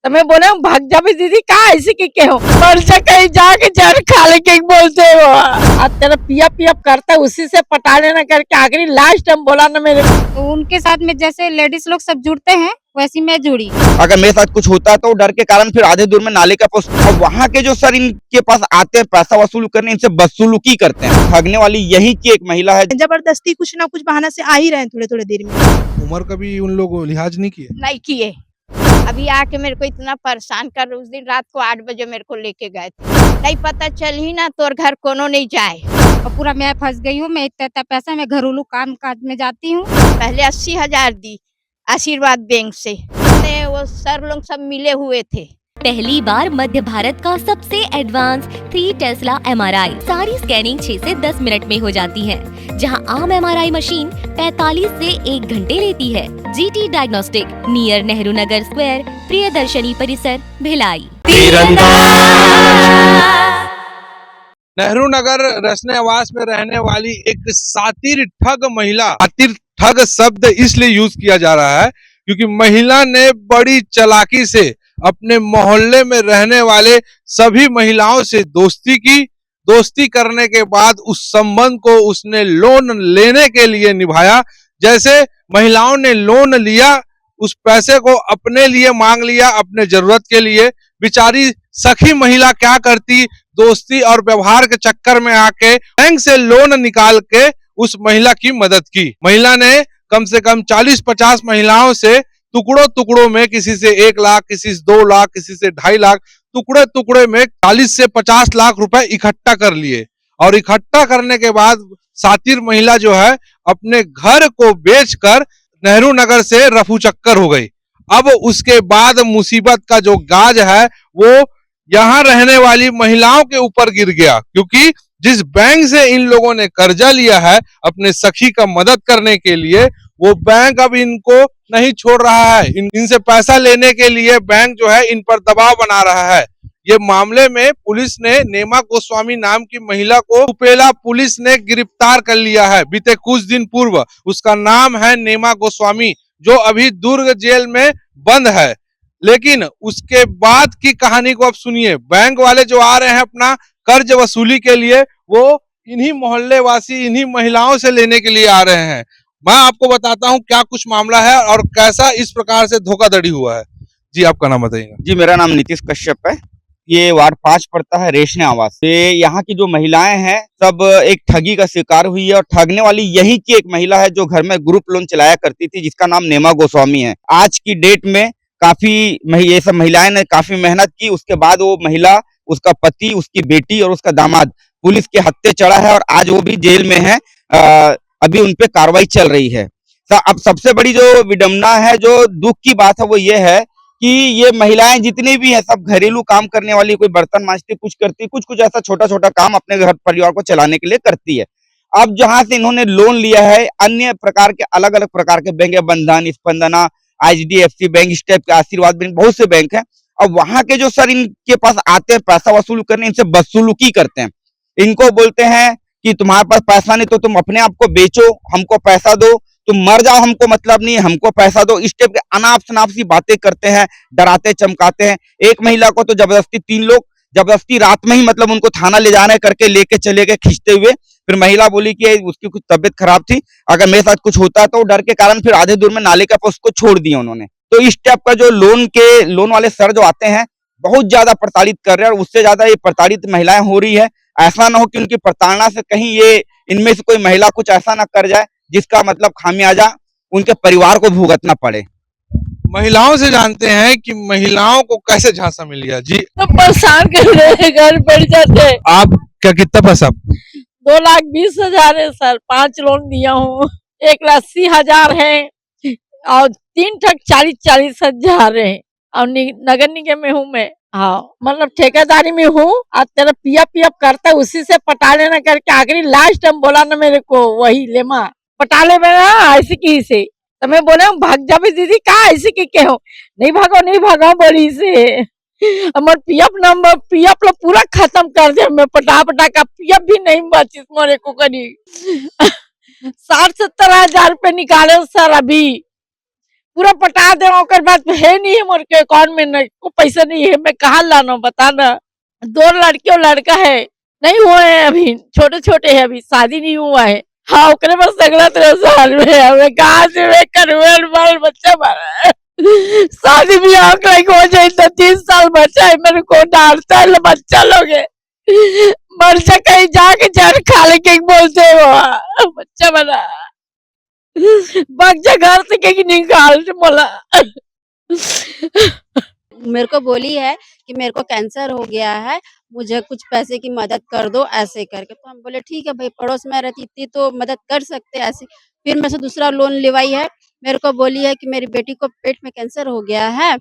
तो मैं बोले भाग जा भी दीदी, कहा ऐसे के हो पर से कहीं जाके जहर खा लेके बोलते हो आज तेरा पिया पिया करता है, उसी से पटा लेना करके आखिरी लास्ट टाइम बोला ना मेरे तो उनके साथ में जैसे लेडीज लोग सब जुड़ते हैं वैसी मैं जुड़ी। अगर मेरे साथ कुछ होता है तो डर के कारण फिर आधे दूर में नाले का पोस्ट, और वहाँ के जो सर इनके पास आते हैं पैसा वसूल करने, इनसे बदसलूकी करते हैं। ठगने वाली यही की एक महिला है। जबरदस्ती कुछ ना कुछ बहाना से आ ही रहे हैं थोड़े थोड़े देर में। उम्र का भी उन लोग लिहाज नहीं किए। नहीं किए। अभी आके मेरे को इतना परेशान कर, उस दिन रात को 8 बजे मेरे को लेके गए थे। नहीं पता चल ही ना तोर घर कोनो नहीं जाए और पूरा मैं फंस गई हूँ। मैं इतना पैसा मैं घरेलू काम काज में जाती हूँ। पहले 80,000 दी आशीर्वाद बैंक से, वो सर लोग सब मिले हुए थे। पहली बार मध्य भारत का सबसे एडवांस 3 टेस्ला MRI, सारी स्कैनिंग 6 से 10 मिनट में हो जाती है, जहां आम MRI मशीन 45 से 1 घंटे लेती है। GT diagnostic, near Nehru Nagar square, Priyadarshini परिसर, भिलाई। नेहरू नगर रसने आवास में रहने वाली एक सातिर ठग महिला, सातिर ठग शब्द इसलिए यूज किया जा रहा है क्योंकि महिला ने बड़ी चालाकी से अपने मोहल्ले में रहने वाले सभी महिलाओं से दोस्ती की। दोस्ती करने के बाद उस संबंध को उसने लोन लेने के लिए निभाया। जैसे महिलाओं ने लोन लिया, उस पैसे को अपने लिए मांग लिया, अपने जरूरत के लिए। बेचारी सखी महिला क्या करती, दोस्ती और व्यवहार के चक्कर में आके बैंक से लोन निकाल के उस महिला की मदद की। महिला ने कम से कम 40-50 महिलाओं से टुकड़ों टुकड़ों में, किसी से 1 लाख, किसी से 2 लाख, किसी से 2.5 लाख, टुकड़े टुकड़े में 40 से 50 लाख रुपए इकट्ठा कर लिए। और इकट्ठा करने के बाद सातिर महिला जो है अपने घर को बेचकर नेहरू नगर से रफू चक्कर हो गई। अब उसके बाद मुसीबत का जो गाज है वो यहाँ रहने वाली महिलाओं के ऊपर गिर गया, क्योंकि जिस बैंक से इन लोगों ने कर्जा लिया है अपने सखी का मदद करने के लिए, वो बैंक अब इनको नहीं छोड़ रहा है। इनसे पैसा लेने के लिए बैंक जो है इन पर दबाव बना रहा है। ये मामले में पुलिस ने नेमा गोस्वामी नाम की महिला को उपेला पुलिस ने गिरफ्तार कर लिया है बीते कुछ दिन पूर्व। उसका नाम है नेमा गोस्वामी, जो अभी दुर्ग जेल में बंद है। लेकिन उसके बाद की कहानी को अब सुनिए। बैंक वाले जो आ रहे हैं अपना कर्ज वसूली के लिए, वो इन्हीं मोहल्ले वासी, इन्हीं महिलाओं से लेने के लिए आ रहे हैं। मैं आपको बताता हूं क्या कुछ मामला है और कैसा इस प्रकार से धोखाधड़ी हुआ है। जी आपका नाम बताइएगा। जी मेरा नाम नीतीश कश्यप है। ये वार्ड 5 पड़ता है, रेशने आवास। ये यहाँ की जो महिलाएं हैं सब एक ठगी का शिकार हुई है, और ठगने वाली यही की एक महिला है जो घर में ग्रुप लोन चलाया करती थी, जिसका नाम नेमा गोस्वामी है। आज की डेट में काफी ये सब महिलाएं ने काफी मेहनत की, उसके बाद वो महिला, उसका पति, उसकी बेटी और उसका दामाद पुलिस के हत्थे चढ़ा है और आज वो भी जेल में है। अभी उनपे कार्रवाई चल रही है। अब सबसे बड़ी जो विडंबना है, जो दुख की बात है, वो ये है कि ये महिलाएं जितनी भी हैं सब घरेलू काम करने वाली, कोई बर्तन मांजती, कुछ करती, कुछ ऐसा छोटा छोटा काम अपने घर परिवार को चलाने के लिए करती है। अब जहां से इन्होंने लोन लिया है अन्य प्रकार के, अलग अलग प्रकार के बैंक है, बंधन, स्पंदना, HDFC बैंक, इस टाइप के, आशीर्वाद बैंक, बहुत से बैंक है। अब वहां के जो सर इनके पास आते हैं पैसा वसूल करने, इनसे बदसलूकी करते हैं। इनको बोलते हैं कि तुम्हारे पास पैसा नहीं तो तुम अपने आप को बेचो, हमको पैसा दो, तुम मर जाओ, हमको मतलब नहीं, हमको पैसा दो। इस टाइप के अनाप शनाप सी बातें करते हैं, डराते चमकाते हैं। एक महिला को तो जबरदस्ती 3 लोग जबरदस्ती रात में ही मतलब उनको थाना ले जाने करके लेके चले गए खींचते हुए। फिर महिला बोली कि उसकी कुछ तबीयत खराब थी, अगर मेरे साथ कुछ होता है तो डर के कारण फिर आधे दूर में नाले का पोस्ट को छोड़ दिया उन्होंने। तो इस टाइप का जो लोन वाले सर जो आते हैं बहुत ज्यादा प्रताड़ित कर रहे हैं, और उससे ज्यादा ये प्रताड़ित महिलाएं हो रही है। ऐसा ना हो कि उनकी प्रताड़ना से कहीं ये इनमें से कोई महिला कुछ ऐसा ना कर जाए जिसका मतलब खामियाजा उनके परिवार को भुगतना पड़े। महिलाओं से जानते हैं कि महिलाओं को कैसे झांसा मिल गया। जी तो परेशान कर रहे हैं, घर बैठ जाते। आप क्या, कितना पैसा? 2,20,000 है सर, 5 लोन दिया हूँ। 1,80,000 है और 3 ठक 40-40 हजार है, और नगर निगम में हूँ मैं। हाँ मतलब ठेकेदारी में हूँ। आज तेरा पिया पिया करता है, उसी से पटा लेना करके आखिरी लास्ट टाइम बोला ना मेरे को, वही लेमा पटा ले मेरा ऐसे की से। तो मैं बोले भाग जा भी दीदी, कहा ऐसे के हो, नहीं भागो बोली से। हमारे पीएफ नंबर पीएफ लोग पूरा खत्म कर दे, मैं पटा का पीएफ भी नहीं बची मोरे को करी। 60-70 हजार रुपए निकाले सर, अभी पूरा पटा दे ओकर बाद है नहीं मोर के अकाउंट में नहीं को पैसा नहीं है, मैं कहाँ लाना बताना। 2 लड़की और लड़का है, नहीं हुए हैं अभी, छोटे छोटे हैं, अभी शादी नहीं हुआ है। हाँ ओकरे बस अगला 13 साल में है, हमें कहाँ से मैं करूँ, बाल बच्चा मारा शादी भी लाइक हो जाए तो 3 साल बच्चा है, मेरे को डांटता है बच्चा लोग है, मर्चा कहीं जाके जड़ खा लेके बोलते हैं वो बच्चा बना बच्चा घर से कहीं निकाल बोला। मेरे को बोली है कि मेरे को कैंसर हो गया है, मुझे कुछ पैसे की मदद कर दो ऐसे करके। तो हम बोले ठीक है भाई, पड़ोस में रहती इतनी तो मदद कर सकते हैं ऐसे। फिर मेरे से दूसरा लोन लिवाई है, मेरे को बोली है कि मेरी बेटी को पेट में कैंसर हो गया है,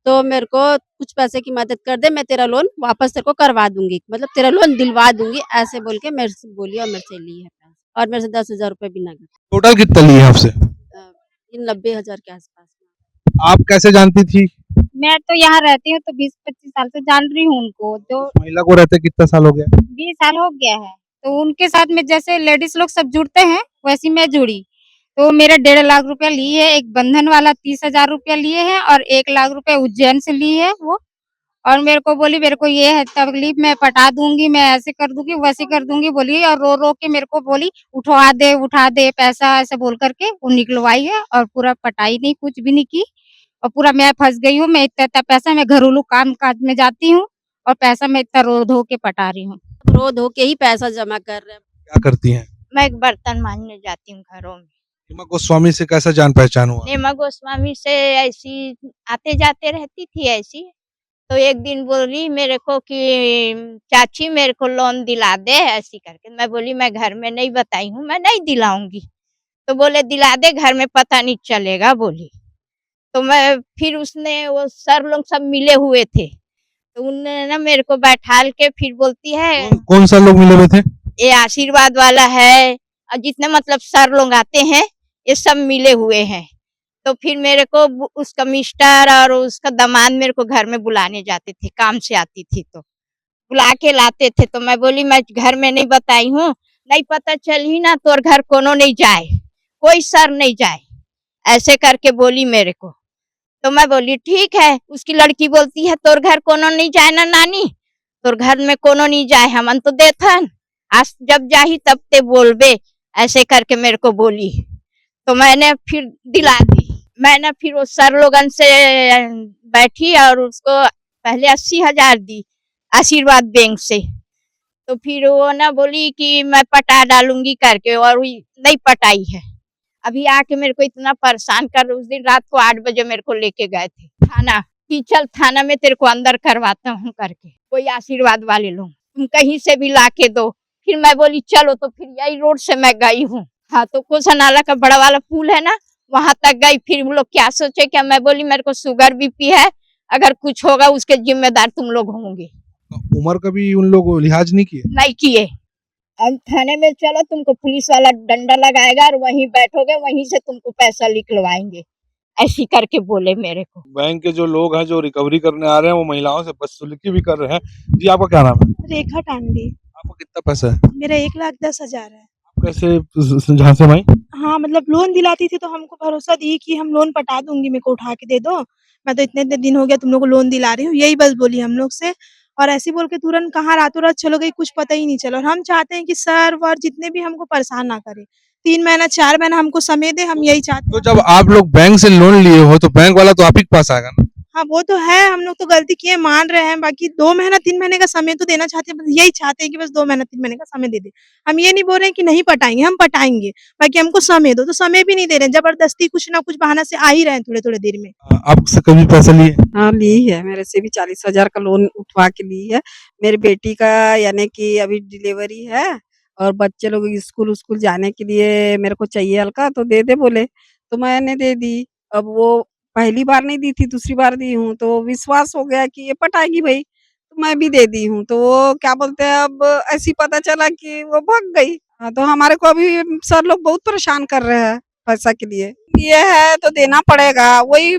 तो मेरे को कुछ पैसे की मदद कर दे, मैं तेरा लोन वापस तेरे को करवा दूंगी, मतलब तेरा लोन दिलवा दूंगी, ऐसे बोल के मेरे से बोली और मेरे से ली है पैसे, और मेरे से 10,000 रुपए भी नगद। टोटल कितना लिए आपसे? इन 90,000 के आसपास। आप कैसे जानती थी? मैं तो यहाँ रहती हूँ तो 20-25 साल से जान रही हूँ उनको, जो महिला को रहते कितना साल हो गया? 20 साल हो गया है। तो उनके साथ में जैसे लेडीज लोग सब जुड़ते हैं वैसी मैं जुड़ी। तो मेरा 1.5 लाख रुपया लिए है, एक बंधन वाला 30,000 रुपया लिए है और 1 लाख रुपया उज्जैन से ली है वो। और मेरे को बोली मेरे को ये है तकलीफ, मैं पटा दूंगी, मैं ऐसे कर दूंगी वैसे कर दूंगी बोली, और रो रो के मेरे को बोली उठा दे पैसा, ऐसे बोल करके वो निकलवाई है और पूरा पटाई नहीं, कुछ भी नहीं की। और पूरा मैं फंस गई हूँ, मैं इतना पैसा, मैं घरेलू काम काज में जाती हूँ और पैसा मैं इतना रो धो के पटा रही हूँ। रो धो के ही पैसा जमा कर रहे हैं। क्या करती हैं? मैं एक बर्तन मांजने जाती हूँ घरों में। हेमा गोस्वामी से कैसा जान पहचान हुआ? हेमा गोस्वामी से ऐसी आते जाते रहती थी ऐसी। तो एक दिन बोली मेरे को कि चाची मेरे को लोन दिला दे ऐसी करके। मैं बोली मैं घर में नहीं बताई हूँ, मैं नहीं दिलाऊंगी। तो बोले दिला दे, घर में पता नहीं चलेगा बोली। तो मैं फिर उसने वो सर लोग सब मिले हुए थे, तो उन्होंने ना मेरे को बैठाल के फिर बोलती है कौन सा लोग मिले हुए थे? ये आशीर्वाद वाला है और जितने मतलब सर लोग आते हैं ये सब मिले हुए हैं। तो फिर मेरे को उसका मिस्टर और उसका दामाद मेरे को घर में बुलाने जाते थे, काम से आती थी तो बुला के लाते थे। तो मैं बोली मैं घर में नहीं बताई हूँ, नहीं पता चली ना तोर घर कोनो नहीं जाए, कोई सर नहीं जाए, ऐसे करके बोली मेरे को। तो मैं बोली ठीक है। उसकी लड़की बोलती है तोर घर कोनो नहीं जाए ना नानी, तोर घर में कोनो नहीं जाए, हमन तो देथन, आज जब जाही तब ते बोलबे, ऐसे करके मेरे को बोली। तो मैंने फिर दिला दी। मैंने फिर वो सर लोगन से बैठी और उसको पहले 80,000 दी आशीर्वाद बैंक से। तो फिर वो ना बोली कि मैं पटा डालूंगी करके, और नहीं पटाई है। अभी आके मेरे को इतना परेशान कर, उस दिन रात को 8 बजे मेरे को लेके गए थे थाना कि चल थाना में तेरे को अंदर करवाता हूँ करके, कोई आशीर्वाद वाले लोग, तुम कहीं से भी ला के दो। फिर मैं बोली चलो, तो फिर यही रोड से मैं गई हूँ। हाँ, तो कोसा नाला का बड़ा वाला पुल है ना, वहां तक गई। फिर वो लोग क्या सोचे, क्या मैं बोली मेरे को शुगर बीपी है, अगर कुछ होगा उसके जिम्मेदार तुम लोग होंगे। उम्र का भी उन लोग लिहाज नहीं किए? नहीं किए। अब थाने में चलो, तुमको पुलिस वाला डंडा लगाएगा और वहीं बैठोगे, वहीं से तुमको पैसा निकलवाएंगे, ऐसी करके बोले मेरे को। बैंक के जो लोग हैं जो रिकवरी करने आ रहे हैं वो महिलाओं से बदसलूकी भी कर रहे हैं। जी आपका क्या नाम है? रेखा टांडी। आपका कितना पैसा है? मेरा 1,10,000 है। कैसे झांसे भाई? हाँ मतलब लोन दिलाती थी तो हमको भरोसा दी कि हम लोन पटा दूंगी, मेरे को उठा के दे दो, मैं तो इतने दिन हो गया तुम लोग को लोन दिला रही हूँ, यही बस बोली हम लोग से। और ऐसे बोल के तुरंत कहाँ रातों रात चलो गई, कुछ पता ही नहीं चला। और हम चाहते हैं कि सर वर जितने भी हमको परेशान ना करे, 3 महीना 4 महीना हमको समय दे, हम यही चाहते तो हैं। जब आप लोग बैंक से लोन लिए हो तो बैंक वाला तो आप ही के पास आएगा ना? हाँ वो तो है, हम लोग तो गलती किए मान रहे हैं, बाकी 2 महीना 3 महीने का समय तो देना चाहते हैं, बस यही चाहते हैं कि बस 2 महीना 3 महीने का समय दे दे। हम ये नहीं बोल रहे हैं कि नहीं पटाएंगे, हम पटाएंगे, बाकी हमको समय दो। तो समय भी नहीं दे रहे हैं, जबरदस्ती कुछ ना कुछ बहाना से आ ही रहे हैं थोड़े थोड़े देर में। आपसे कभी पैसा लिए? हाँ ली है, मेरे से भी 40,000 का लोन उठवा के ली है। मेरी बेटी का यानी कि अभी डिलीवरी है और बच्चे लोग स्कूल जाने के लिए मेरे को चाहिए हल्का, तो दे दे बोले, तो मैंने दे दी। अब वो पहली बार नहीं दी थी, दूसरी बार दी हूँ, तो विश्वास हो गया कि ये पटाएगी भाई, तो मैं भी दे दी हूँ। तो वो क्या बोलते हैं, अब ऐसी पता चला कि वो भाग गई। हाँ, तो हमारे को अभी सर लोग बहुत परेशान कर रहे हैं पैसा के लिए। ये है तो देना पड़ेगा, वही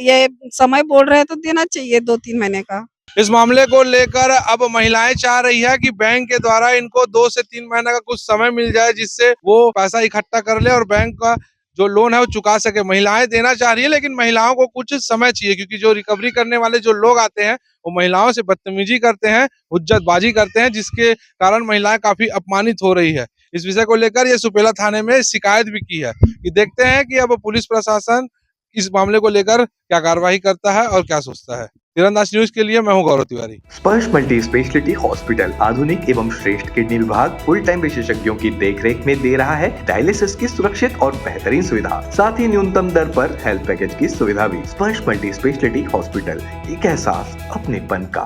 ये समय बोल रहे हैं तो देना चाहिए 2-3 महीने का। इस मामले को लेकर अब महिलाएं चाह रही है कि बैंक के द्वारा इनको 2 से 3 महीने का कुछ समय मिल जाए, जिससे वो पैसा इकट्ठा कर ले और बैंक का जो लोन है वो चुका सके। महिलाएं देना चाह रही है लेकिन महिलाओं को कुछ समय चाहिए, क्योंकि जो रिकवरी करने वाले जो लोग आते हैं वो महिलाओं से बदतमीजी करते हैं, हुज्जतबाजी करते हैं, जिसके कारण महिलाएं काफी अपमानित हो रही है। इस विषय को लेकर ये सुपेला थाने में शिकायत भी की है कि देखते हैं कि अब पुलिस प्रशासन इस मामले को लेकर क्या कार्रवाई करता है और क्या सोचता है। तीरंदाज न्यूज के लिए मैं हूं गौरव तिवारी। स्पर्श मल्टी स्पेशलिटी हॉस्पिटल आधुनिक एवं श्रेष्ठ किडनी विभाग फुल टाइम विशेषज्ञों की देखरेख में दे रहा है डायलिसिस की सुरक्षित और बेहतरीन सुविधा, साथ ही न्यूनतम दर पर हेल्थ पैकेज की सुविधा भी। स्पर्श मल्टी स्पेशलिटी हॉस्पिटल, एक एहसास अपनेपन का।